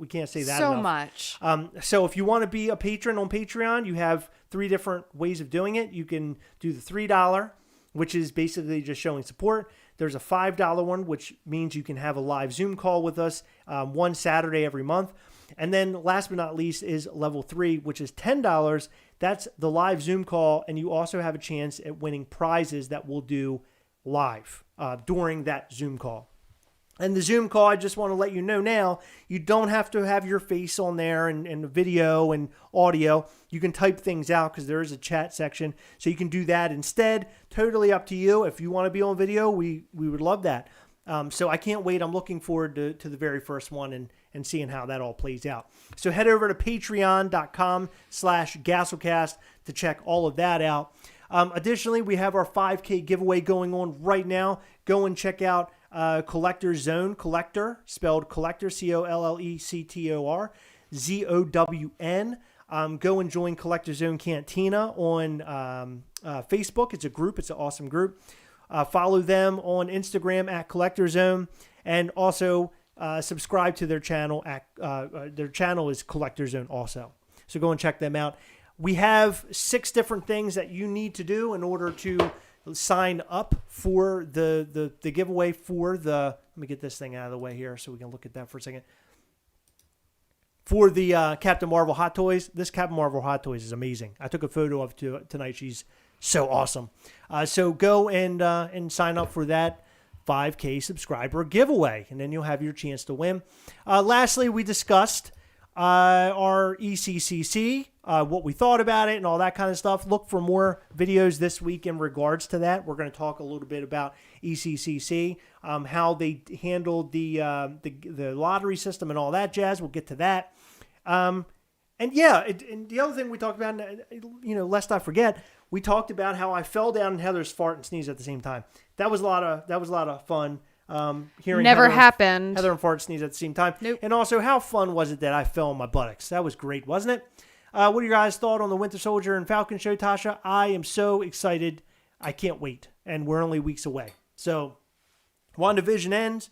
can't say that so enough. much. So if you want to be a patron on Patreon, you have 3 different ways of doing it. You can do the $3, which is basically just showing support. There's a $5 one, which means you can have a live Zoom call with us one Saturday every month. And then last but not least is level 3, which is $10. That's the live Zoom call. And you also have a chance at winning prizes that we'll do live during that Zoom call. And the Zoom call, I just want to let you know now, you don't have to have your face on there and video and audio. You can type things out because there is a chat section. So you can do that instead. Totally up to you. If you want to be on video, we would love that. So I can't wait. I'm looking forward to the very first one and seeing how that all plays out. So head over to patreon.com/Gastlecast to check all of that out. Additionally, we have our 5K giveaway going on right now. Go and check out Collector Zone, Collector, spelled Collector, COLLECTOR, ZOWN. Go and join Collector Zone Cantina on Facebook. It's a group. It's an awesome group. Follow them on Instagram at Collector Zone, and also subscribe to their channel. Their channel is Collector Zone also. So go and check them out. We have 6 different things that you need to do in order to sign up for the giveaway for the, let me get this thing out of the way here so we can look at that for a second. For the Captain Marvel Hot Toys. This Captain Marvel Hot Toys is amazing. I took a photo of tonight. She's so awesome. So go and sign up for that 5K subscriber giveaway, and then you'll have your chance to win. Lastly, we discussed our Eccc, what we thought about it and all that kind of stuff. Look for more videos this week in regards to that. We're going to talk a little bit about Eccc, how they handled the lottery system and all that jazz. We'll get to that. And the other thing we talked about, lest I forget, we talked about how I fell down in Heather's fart and sneeze at the same time. That was a lot of fun. Hearing Never happened. Heather and fart sneeze at the same time. Nope. And also, how fun was it that I fell on my buttocks? That was great, wasn't it? What are your guys' thoughts on the Winter Soldier and Falcon show, Tasha? I am so excited. I can't wait. And we're only weeks away. So, WandaVision ends.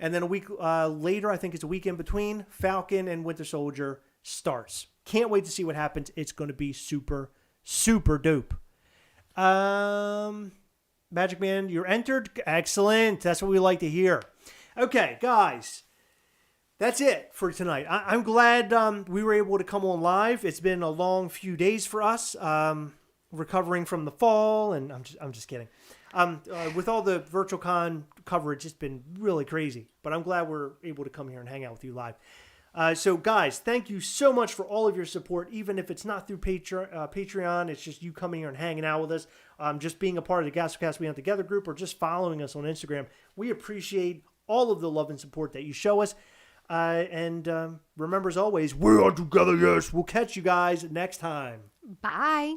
And then a week later, I think it's a week in between, Falcon and Winter Soldier starts. Can't wait to see what happens. It's going to be super, super dope. Magic Man, you're entered. Excellent. That's what we like to hear. Okay, guys. That's it for tonight. I'm glad we were able to come on live. It's been a long few days for us, recovering from the fall, and I'm just kidding. With all the VirtualCon coverage, it's been really crazy. But I'm glad we're able to come here and hang out with you live. So, guys, thank you so much for all of your support. Even if it's not through Patreon, it's just you coming here and hanging out with us, just being a part of the Gastlecast We Hunt Together group, or just following us on Instagram. We appreciate all of the love and support that you show us. And remember, as always, we are together, yes. We'll catch you guys next time. Bye.